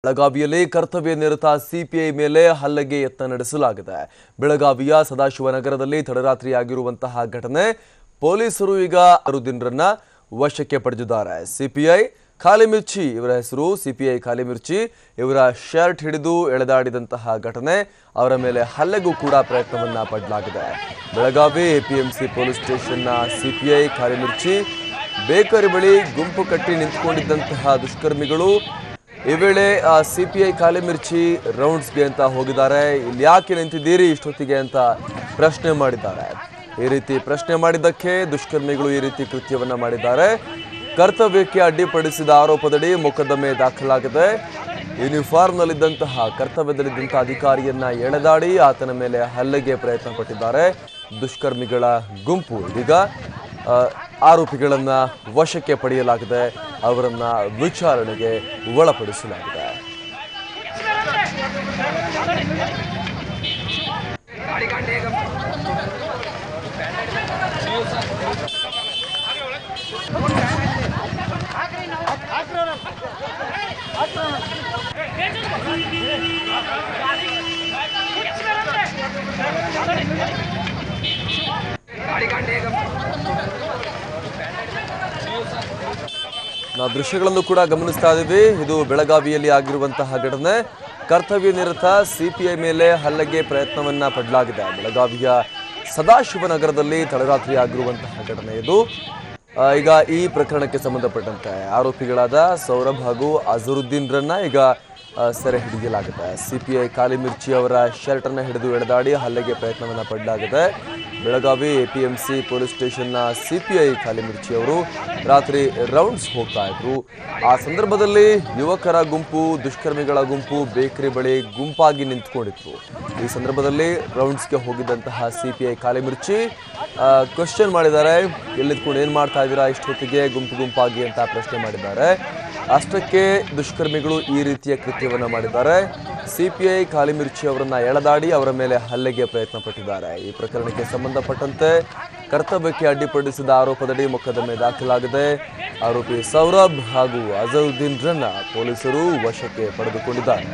ಬೆಳಗಾವಿಯಲ್ಲಿ ಕರ್ತವ್ಯ ನಿರತ ಸಿಪಿಐ ಮೇಲೆ ಹಲ್ಲೆಗೆ ಯತ್ನ ನಡೆಸಲಾಗಿದೆ. ಬೆಳಗಾವಿಯ ಸದಾಶಿವನಗರದಲ್ಲಿ ತಡರಾತ್ರಿಯಾಗಿರುವಂತಹ ಘಟನೆ. ಪೊಲೀಸರು ಈಗ ಅರುದಿನ್ರನ್ನ ವಶಕ್ಕೆ ಪಡೆದಿದ್ದಾರೆ. ಸಿಪಿಐ ಖಾಲಿಮಿರ್ಚಿ ಇವರ ಹೆಸರು. ಸಿಪಿಐ ಖಾಲಿಮಿರ್ಚಿ ಇವರ ಶರ್ಟ್ ಹಿಡಿದು ಎಳೆದಾಡಿದಂತಹ ಘಟನೆ. ಅವರ ಮೇಲೆ ಹಲ್ಲೆಗೂ ಕೂಡ ಪ್ರಯತ್ನವನ್ನ ಪಡಲಾಗಿದೆ. ಬೆಳಗಾವಿ ಎಪಿಎಂಸಿ ಪೊಲೀಸ್ ಸ್ಟೇಷನ್ನ ಸಿಪಿಐ ಖಾಲಿಮಿರ್ಚಿ ಬೇಕರಿ ಬಳಿ ಗುಂಪು ಕಟ್ಟಿ ನಿಂತುಕೊಂಡಿದ್ದಂತಹ ದುಷ್ಕರ್ಮಿಗಳು ಈ ವೇಳೆ ಸಿಪಿಐ ಖಾಲಿಮಿರ್ಚಿ ರೌಂಡ್ಸ್ಗೆ ಅಂತ ಹೋಗಿದ್ದಾರೆ. ಇಲ್ಲಿ ಯಾಕೆ ನಿಂತಿದ್ದೀರಿ ಇಷ್ಟೊತ್ತಿಗೆ ಅಂತ ಪ್ರಶ್ನೆ ಮಾಡಿದ್ದಾರೆ. ಈ ರೀತಿ ಪ್ರಶ್ನೆ ಮಾಡಿದ್ದಕ್ಕೆ ದುಷ್ಕರ್ಮಿಗಳು ಈ ರೀತಿ ಕೃತ್ಯವನ್ನ ಮಾಡಿದ್ದಾರೆ. ಕರ್ತವ್ಯಕ್ಕೆ ಅಡ್ಡಿಪಡಿಸಿದ ಆರೋಪದಡಿ ಮೊಕದ್ದಮೆ ದಾಖಲಾಗಿದೆ. ಯೂನಿಫಾರ್ಮ್ನಲ್ಲಿದ್ದಂತಹ ಕರ್ತವ್ಯದಲ್ಲಿದ್ದಂತಹ ಅಧಿಕಾರಿಯನ್ನ ಎಳೆದಾಡಿ ಆತನ ಮೇಲೆ ಹಲ್ಲೆಗೆ ಪ್ರಯತ್ನ ಪಟ್ಟಿದ್ದಾರೆ ದುಷ್ಕರ್ಮಿಗಳ ಗುಂಪು. ಇದೀಗ ಆರೋಪಿಗಳನ್ನ ವಶಕ್ಕೆ ಪಡೆಯಲಾಗಿದೆ. ಅವರನ್ನ ವಿಚಾರಣೆಗೆ ಒಳಪಡಿಸಲಾಗಿದೆ. ನಾವು ದೃಶ್ಯಗಳನ್ನು ಕೂಡ ಗಮನಿಸ್ತಾ ಇದ್ದೀವಿ. ಇದು ಬೆಳಗಾವಿಯಲ್ಲಿ ಆಗಿರುವಂತಹ ಘಟನೆ. ಕರ್ತವ್ಯ ನಿರತ ಸಿಪಿಐ ಮೇಲೆ ಹಲ್ಲೆಗೆ ಪ್ರಯತ್ನವನ್ನ ಪಡಲಾಗಿದೆ. ಬೆಳಗಾವಿಯ ಸದಾಶಿವನಗರದಲ್ಲಿ ತಡರಾತ್ರಿ ಆಗಿರುವಂತಹ ಘಟನೆ ಇದು. ಈಗ ಈ ಪ್ರಕರಣಕ್ಕೆ ಸಂಬಂಧಪಟ್ಟಂತೆ ಆರೋಪಿಗಳಾದ ಸೌರಭ್ ಹಾಗೂ ಅಜರುದ್ದೀನ್ರನ್ನ ಈಗ ಸೆರೆ ಹಿಡಿಯಲಾಗಿದೆ. ಸಿಪಿಐ ಖಾಲಿಮಿರ್ಚಿ ಅವರ ಶರ್ಟ್ ಅನ್ನು ಹಿಡಿದು ಎಳೆದಾಡಿ ಹಲ್ಲೆಗೆ ಪ್ರಯತ್ನವನ್ನ ಪಡಲಾಗಿದೆ. ಬೆಳಗಾವಿ ಎಪಿಎಂಸಿ ಪೊಲೀಸ್ ಸ್ಟೇಷನ್ನ ಸಿಪಿಐ ಖಾಲಿಮಿರ್ಚಿ ಅವರು ರಾತ್ರಿ ರೌಂಡ್ಸ್ ಹೋಗ್ತಾ ಇದ್ರು. ಆ ಸಂದರ್ಭದಲ್ಲಿ ಯುವಕರ ಗುಂಪು, ದುಷ್ಕರ್ಮಿಗಳ ಗುಂಪು ಬೇಕರಿ ಬಳಿ ಗುಂಪಾಗಿ ನಿಂತ್ಕೊಂಡಿತ್ತು. ಈ ಸಂದರ್ಭದಲ್ಲಿ ರೌಂಡ್ಸ್ಗೆ ಹೋಗಿದ್ದಂತಹ ಸಿಪಿಐ ಖಾಲಿಮಿರ್ಚಿ ಕ್ವಶನ್ ಮಾಡಿದ್ದಾರೆ. ಎಲ್ಲಿದ್ಕೊಂಡು ಏನು ಮಾಡ್ತಾ ಇದ್ದೀರಾ ಇಷ್ಟೊತ್ತಿಗೆ ಗುಂಪು ಗುಂಪಾಗಿ ಅಂತ ಪ್ರಶ್ನೆ ಮಾಡಿದ್ದಾರೆ. ಅಷ್ಟಕ್ಕೆ ದುಷ್ಕರ್ಮಿಗಳು ಈ ರೀತಿಯ ಕೃತ್ಯವನ್ನು ಮಾಡಿದ್ದಾರೆ. ಸಿಪಿಐ ಖಾಲಿಮಿರ್ಚಿ ಅವರನ್ನ ಎಳೆದಾಡಿ ಅವರ ಮೇಲೆ ಹಲ್ಲೆಗೆ ಪ್ರಯತ್ನ ಪಟ್ಟಿದ್ದಾರೆ. ಈ ಪ್ರಕರಣಕ್ಕೆ ಸಂಬಂಧಪಟ್ಟಂತೆ ಕರ್ತವ್ಯಕ್ಕೆ ಅಡ್ಡಿಪಡಿಸಿದ ಆರೋಪದಡಿ ಮೊಕದ್ದಮೆ ದಾಖಲಾಗಿದೆ. ಆರೋಪಿ ಸೌರಭ್ ಹಾಗೂ ಅಜರುದ್ದೀನ್ರನ್ನ ಪೊಲೀಸರು ವಶಕ್ಕೆ ಪಡೆದುಕೊಂಡಿದ್ದಾರೆ.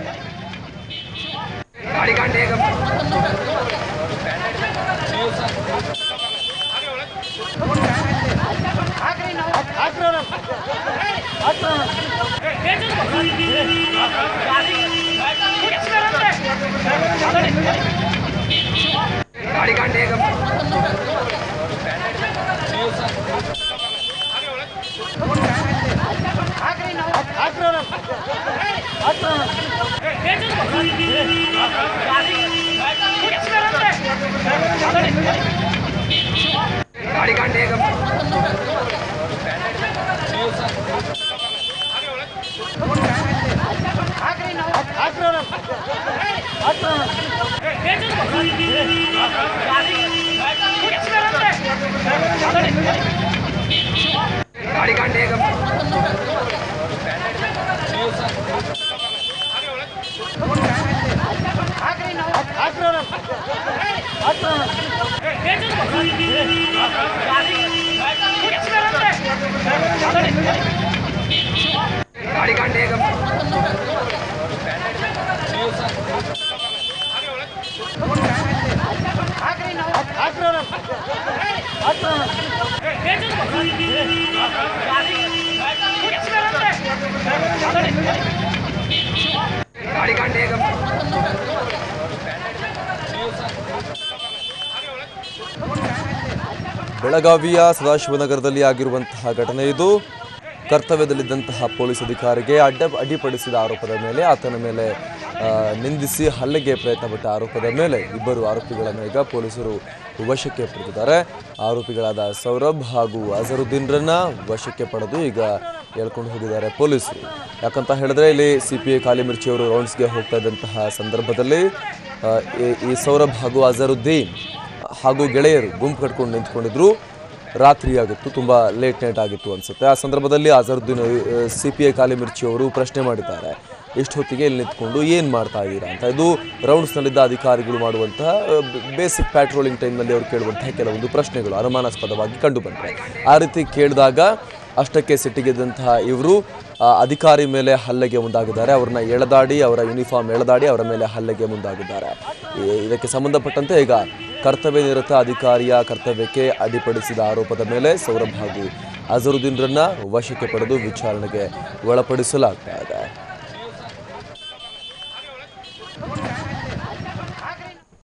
ಬೆಳಗಾವಿಯ ಸದಾಶಿವನಗರದಲ್ಲಿ ಆಗಿರುವಂತಹ ಘಟನೆ ಇದು. ಕರ್ತವ್ಯದಲ್ಲಿದ್ದಂತಹ ಪೊಲೀಸ್ ಅಧಿಕಾರಿಗೆ ಅಡ್ಡಿಪಡಿಸಿದ ಆರೋಪದ ಮೇಲೆ ಆತನ ಮೇಲೆ ನಿಂದಿಸಿ ಹಲ್ಲೆಗೆ ಪ್ರಯತ್ನಪಟ್ಟ ಆರೋಪದ ಮೇಲೆ ಇಬ್ಬರು ಆರೋಪಿಗಳನ್ನು ಈಗ ಪೊಲೀಸರು ವಶಕ್ಕೆ ಪಡೆದಿದ್ದಾರೆ. ಆರೋಪಿಗಳಾದ ಸೌರಭ್ ಹಾಗೂ ಅಜರುದ್ದೀನ್ರನ್ನ ವಶಕ್ಕೆ ಪಡೆದು ಈಗ ಹೇಳ್ಕೊಂಡು ಹೋಗಿದ್ದಾರೆ ಪೊಲೀಸರು. ಯಾಕಂತ ಹೇಳಿದ್ರೆ ಇಲ್ಲಿ ಸಿಪಿಐ ಖಾಲಿಮಿರ್ಚಿ ಅವರು ರೌಂಡ್ಸ್ಗೆ ಹೋಗ್ತಾ ಇದ್ದಂತಹ ಸಂದರ್ಭದಲ್ಲಿ ಈ ಸೌರಭ್ ಹಾಗೂ ಅಜರುದ್ದೀನ್ ಹಾಗೂ ಗೆಳೆಯರು ಗುಂಪು ಕಟ್ಕೊಂಡು ನಿಂತ್ಕೊಂಡಿದ್ರು. ರಾತ್ರಿ ಆಗಿತ್ತು, ತುಂಬ ಲೇಟ್ ನೈಟ್ ಆಗಿತ್ತು ಅನಿಸುತ್ತೆ. ಆ ಸಂದರ್ಭದಲ್ಲಿ ಅಜರುದ್ದೀನ್ ಸಿಪಿಐ ಖಾಲಿಮಿರ್ಚಿ ಅವರು ಪ್ರಶ್ನೆ ಮಾಡಿದ್ದಾರೆ, ಇಷ್ಟೊತ್ತಿಗೆ ಇಲ್ಲಿ ನಿಂತ್ಕೊಂಡು ಏನು ಮಾಡ್ತಾ ಇದ್ದೀರಾ ಅಂತ. ಇದು ರೌಂಡ್ಸ್ನಲ್ಲಿದ್ದ ಅಧಿಕಾರಿಗಳು ಮಾಡುವಂತಹ ಬೇಸಿಕ್ ಪ್ಯಾಟ್ರೋಲಿಂಗ್ ಟೈಮ್ನಲ್ಲಿ ಅವರು ಕೇಳುವಂತಹ ಕೆಲವೊಂದು ಪ್ರಶ್ನೆಗಳು ಅನುಮಾನಾಸ್ಪದವಾಗಿ ಕಂಡು ಬಂದರೆ ಆ ರೀತಿ ಕೇಳಿದಾಗ ಅಷ್ಟಕ್ಕೆ ಸಿಟ್ಟಿಗೆದ್ದಂತಹ ಇವರು ಅಧಿಕಾರಿ ಮೇಲೆ ಹಲ್ಲೆಗೆ ಮುಂದಾಗಿದ್ದಾರೆ. ಅವರನ್ನ ಎಳೆದಾಡಿ, ಅವರ ಯೂನಿಫಾರ್ಮ್ ಎಳೆದಾಡಿ ಅವರ ಮೇಲೆ ಹಲ್ಲೆಗೆ ಮುಂದಾಗಿದ್ದಾರೆ. ಇದಕ್ಕೆ ಸಂಬಂಧಪಟ್ಟಂತೆ ಈಗ ಕರ್ತವ್ಯ ನಿರತ ಅಧಿಕಾರಿಯ ಕರ್ತವ್ಯಕ್ಕೆ ಅಡ್ಡಿಪಡಿಸಿದ ಆರೋಪದ ಮೇಲೆ ಸೌರಭ್ ಹಾಗೂ ಅಜರುದ್ದೀನ್ರನ್ನ ವಶಕ್ಕೆ ಪಡೆದು ವಿಚಾರಣೆಗೆ ಒಳಪಡಿಸಲಾಗ್ತಾ ಇದೆ.